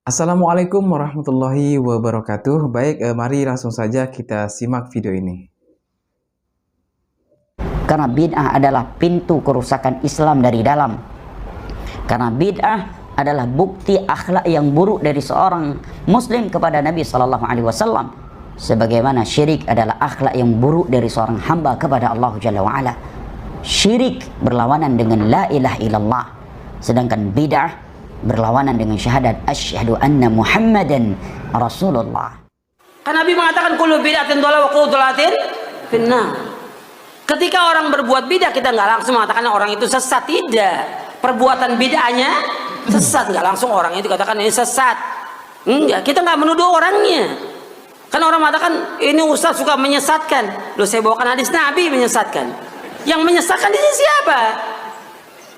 Assalamualaikum warahmatullahi wabarakatuh. Baik, mari langsung saja kita simak video ini. Karena bid'ah adalah pintu kerusakan Islam dari dalam. Karena bid'ah adalah bukti akhlak yang buruk dari seorang muslim kepada Nabi Sallallahu Alaihi Wasallam. Sebagaimana syirik adalah akhlak yang buruk dari seorang hamba kepada Allah Jalla wa'ala. Syirik berlawanan dengan la ilaha illallah. Sedangkan bid'ah berlawanan dengan syahadat asyhadu anna Muhammadan Rasulullah. Karena Nabi mengatakan kullu bid'atin dhalalah wa kullu dhalalatin finnar. Ketika orang berbuat bid'ah, kita nggak langsung mengatakan orang itu sesat, tidak. Perbuatan bid'ahnya sesat, nggak langsung orang itu katakan ini sesat. Enggak, kita nggak menuduh orangnya. Kan orang mengatakan ini ustaz suka menyesatkan. Loh, saya bawakan hadis Nabi menyesatkan. Yang menyesatkan di sini siapa?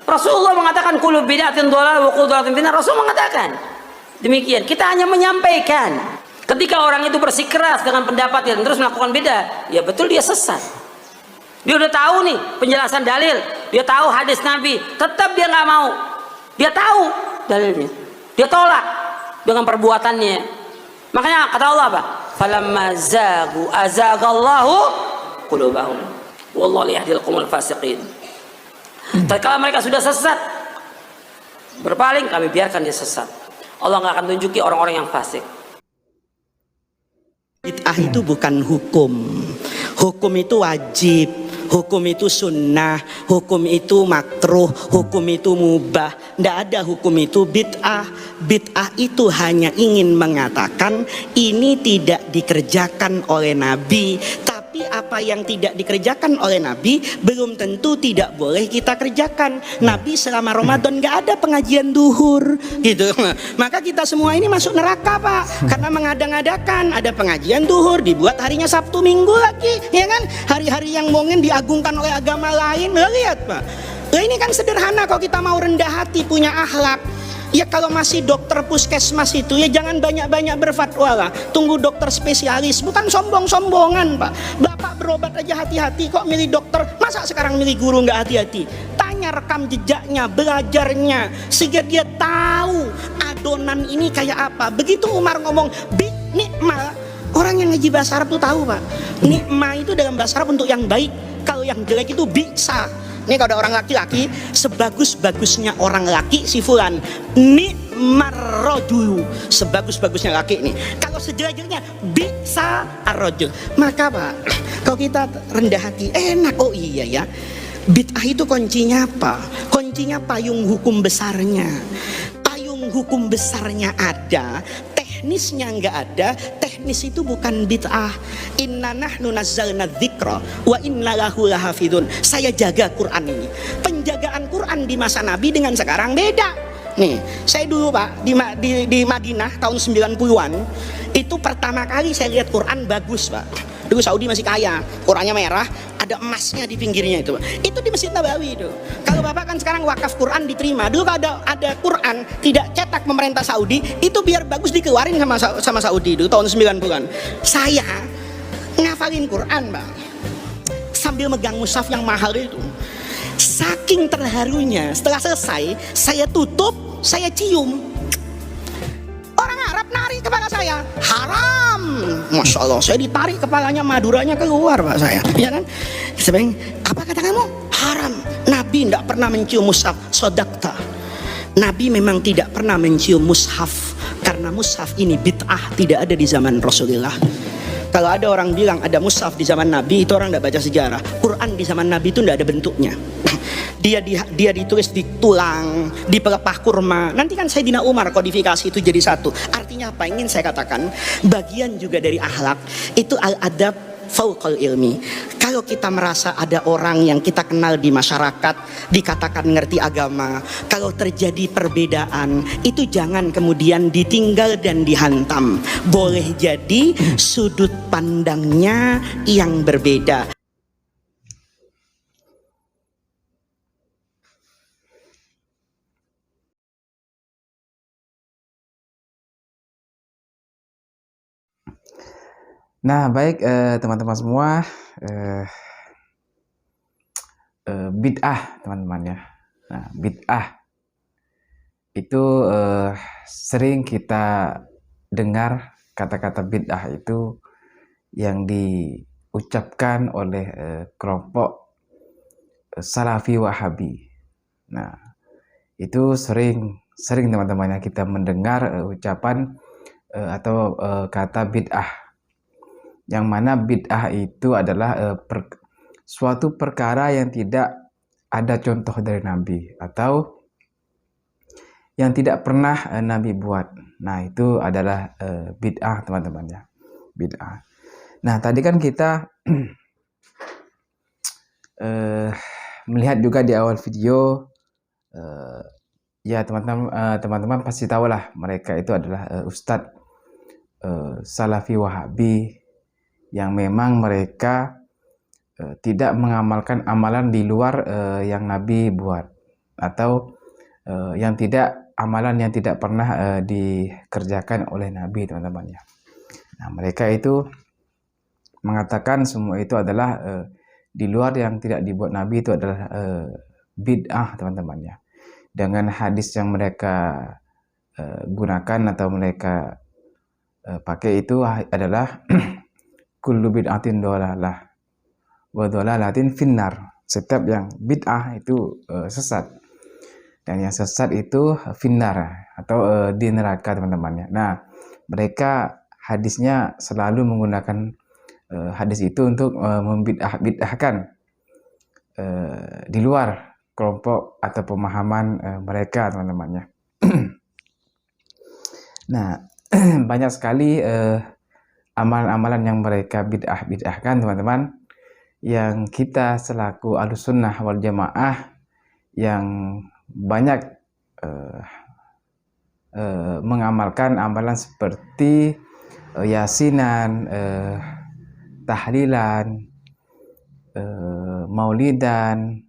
Rasulullah mengatakan kullu bid'atin dhalalah wa kullu dhalalatin finnar. Rasul mengatakan demikian. Kita hanya menyampaikan. Ketika orang itu bersikeras dengan pendapat dan terus melakukan bid'ah, ya betul dia sesat. Dia udah tahu nih penjelasan dalil, dia tahu hadis Nabi, tetap dia nggak mau. Dia tahu dalilnya, dia tolak dengan perbuatannya. Makanya kata Allah apa? Falamma zagu azagallahu qulubahum. Wallahu la yahdil qawmal fasiqin. Tatkala mereka sudah sesat, berpaling, kami biarkan dia sesat. Allah nggak akan tunjuki orang-orang yang fasik. Bid'ah itu bukan hukum. Hukum itu wajib, hukum itu sunnah, hukum itu makruh, hukum itu mubah. Tidak ada hukum itu bid'ah. Bid'ah itu hanya ingin mengatakan ini tidak dikerjakan oleh Nabi. Tapi apa yang tidak dikerjakan oleh Nabi belum tentu tidak boleh kita kerjakan. Nabi selama Ramadan nggak ada pengajian duhur gitu. Maka kita semua ini masuk neraka, Pak, karena mengada-ngadakan ada pengajian duhur dibuat harinya Sabtu Minggu lagi, ya kan? Hari-hari yang mungkin diagungkan oleh agama lain. Lihat, Pak, ini kan sederhana. Kalau kita mau rendah hati, punya akhlak, ya kalau masih dokter puskesmas itu ya jangan banyak-banyak berfatwa lah. Tunggu dokter spesialis, bukan sombong-sombongan, Pak. Bapak berobat aja hati-hati, kok milih dokter? Masa sekarang milih guru nggak hati-hati? Tanya rekam jejaknya, belajarnya, sehingga dia tahu adonan ini kayak apa. Begitu Umar ngomong bi nikma, orang yang ngaji bahasa Arab tuh tahu, Pak. Nikma itu dalam bahasa Arab untuk yang baik. Kalau yang jelek itu bisa. Ini kalau ada orang laki-laki, sebagus-bagusnya orang laki si fulan, ni'mar rajul, sebagus-bagusnya laki nih. Kalau sejelek-jeleknya bisa ar-rajul. Maka, Pak, kalau kita rendah hati, enak. Oh iya ya, bid'ah itu kuncinya apa? Kuncinya payung hukum besarnya. Payung hukum besarnya ada, teknisnya nggak ada. Teknis itu bukan bid'ah. Inna nahnu nazzalna dzikra wa inna lahu lahafidun. Saya jaga Quran ini. Penjagaan Quran di masa Nabi dengan sekarang beda. Nih, saya dulu, Pak, di Madinah tahun 90-an itu pertama kali saya lihat Quran bagus, Pak. Dulu Saudi masih kaya, Qurannya merah, ada emasnya di pinggirnya itu. Itu di Masjid Nabawi itu. Kalau Bapak kan sekarang wakaf Quran diterima. Dulu kalau ada Quran tidak cetak pemerintah Saudi, itu biar bagus dikeluarin sama Saudi dulu tahun 90-an. Saya ngafalin Quran, Bang, sambil megang mushaf yang mahal itu. Saking terharunya, setelah selesai saya tutup, saya cium. Orang Arab narik kepala saya, haram. Masya Allah, saya ditarik kepalanya, maduranya keluar, Pak, saya. Ya kan? Sebenarnya, apa kata kamu? Haram. Nabi tidak pernah mencium mushaf. Sodakta. Nabi memang tidak pernah mencium mushaf, karena mushaf ini bid'ah, tidak ada di zaman Rasulullah. Kalau ada orang bilang ada mushaf di zaman Nabi, itu orang tidak baca sejarah. Quran di zaman Nabi itu tidak ada bentuknya. Dia ditulis di tulang, di pelepah kurma. Nanti kan Sayyidina Umar kodifikasi itu jadi satu. Artinya apa? Ingin saya katakan, bagian juga dari akhlak itu al-adab fauqal ilmi. Kalau kita merasa ada orang yang kita kenal di masyarakat dikatakan ngerti agama, kalau terjadi perbedaan itu jangan kemudian ditinggal dan dihantam. Boleh jadi sudut pandangnya yang berbeda. Nah, baik teman-teman semua, bid'ah teman-teman ya. Nah, bid'ah itu sering kita dengar kata-kata bid'ah itu yang diucapkan oleh kelompok Salafi Wahabi. Nah, itu sering teman-teman ya kita mendengar ucapan atau kata bid'ah, yang mana bid'ah itu adalah suatu perkara yang tidak ada contoh dari Nabi atau yang tidak pernah Nabi buat. Nah, itu adalah bid'ah teman-teman ya, bid'ah. Nah, tadi kan kita melihat juga di awal video, ya teman-teman pasti tahu lah mereka itu adalah Ustadz Salafi Wahabi yang memang mereka tidak mengamalkan amalan di luar yang Nabi buat, atau amalan yang tidak pernah dikerjakan oleh Nabi, teman-teman ya. Nah, mereka itu mengatakan semua itu adalah di luar yang tidak dibuat Nabi itu adalah bid'ah, teman-teman ya. Dengan hadis yang mereka gunakan atau mereka pakai itu adalah kullu bid'atin dhalalah wa dhalalatin finnar. Setiap yang bid'ah itu sesat, dan yang sesat itu finnar atau di neraka, teman-teman ya. Nah, mereka hadisnya selalu menggunakan hadis itu untuk membid'ahkan di luar kelompok atau pemahaman mereka, teman-teman ya. Nah, banyak sekali amalan-amalan yang mereka bid'ahkan, teman-teman, yang kita selaku Ahlussunnah wal Jamaah yang banyak mengamalkan amalan seperti yasinan, tahlilan, maulidan,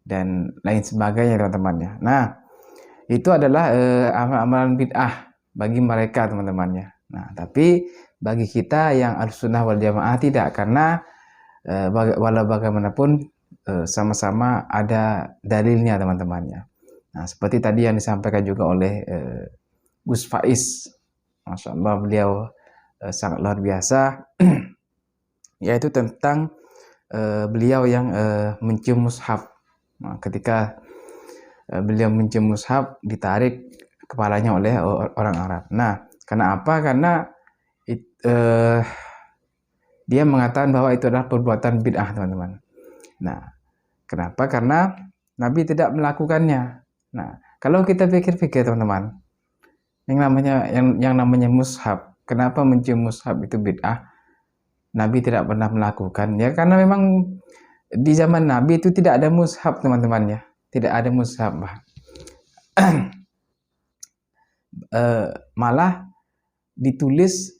dan lain sebagainya, teman-teman ya. Nah, itu adalah amalan bid'ah bagi mereka, teman-teman ya. Nah, tapi bagi kita yang Ahlussunnah wal Jamaah tidak, karena walau bagaimanapun sama-sama ada dalilnya, teman-teman ya. Nah, seperti tadi yang disampaikan juga oleh Gus Faiz, Masya Allah, beliau sangat luar biasa, yaitu tentang beliau yang mencium mushaf. Nah, ketika beliau mencium mushaf, ditarik kepalanya oleh orang Arab. Nah, karena apa? Karena dia mengatakan bahwa itu adalah perbuatan bid'ah, teman-teman. Nah, kenapa? Karena Nabi tidak melakukannya. Nah, kalau kita pikir-pikir, teman-teman, yang namanya mushaf, kenapa mencium mushaf itu bid'ah? Nabi tidak pernah melakukan, ya karena memang di zaman Nabi itu tidak ada mushaf, teman-teman ya. Tidak ada mushaf. Malah ditulis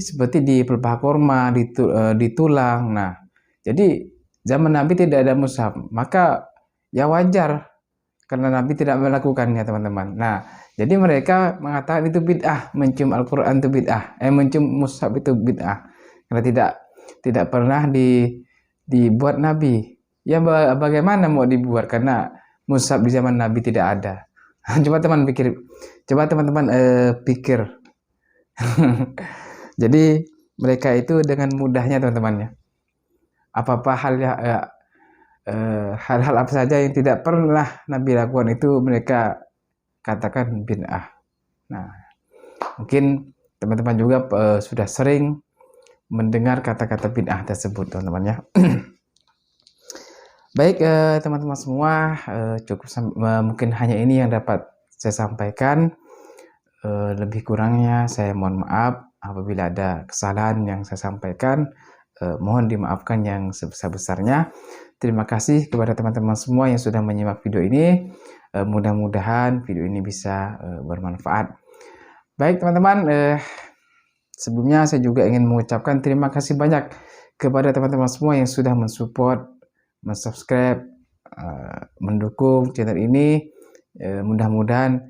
seperti di pelepah korma, di tulang. Nah, jadi zaman Nabi tidak ada mushaf, maka ya wajar karena Nabi tidak melakukannya, teman-teman. Nah, jadi mereka mengatakan itu bid'ah, mencium Al-Quran itu bid'ah, mencium mushaf itu bid'ah, karena tidak pernah dibuat Nabi. Ya bagaimana mau dibuat, karena mushaf di zaman Nabi tidak ada. Coba teman-teman pikir. Jadi mereka itu dengan mudahnya, teman-teman ya, apa-apa hal-hal apa saja yang tidak pernah Nabi lakukan itu mereka katakan bid'ah. Nah, mungkin teman-teman juga sudah sering mendengar kata-kata bid'ah tersebut, teman-teman ya. Baik, teman-teman semua, cukup mungkin hanya ini yang dapat saya sampaikan. Lebih kurangnya saya mohon maaf apabila ada kesalahan yang saya sampaikan. Mohon dimaafkan yang sebesar-besarnya. Terima kasih kepada teman-teman semua yang sudah menyimak video ini. Mudah-mudahan video ini bisa bermanfaat. Baik, teman-teman, sebelumnya saya juga ingin mengucapkan terima kasih banyak kepada teman-teman semua yang sudah mensupport, mensubscribe, mendukung channel ini. Mudah-mudahan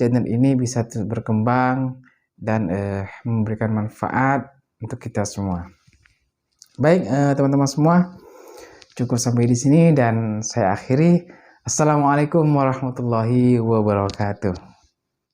channel ini bisa terus berkembang dan memberikan manfaat untuk kita semua. Baik, teman-teman semua, cukup sampai di sini dan saya akhiri. Assalamualaikum warahmatullahi wabarakatuh.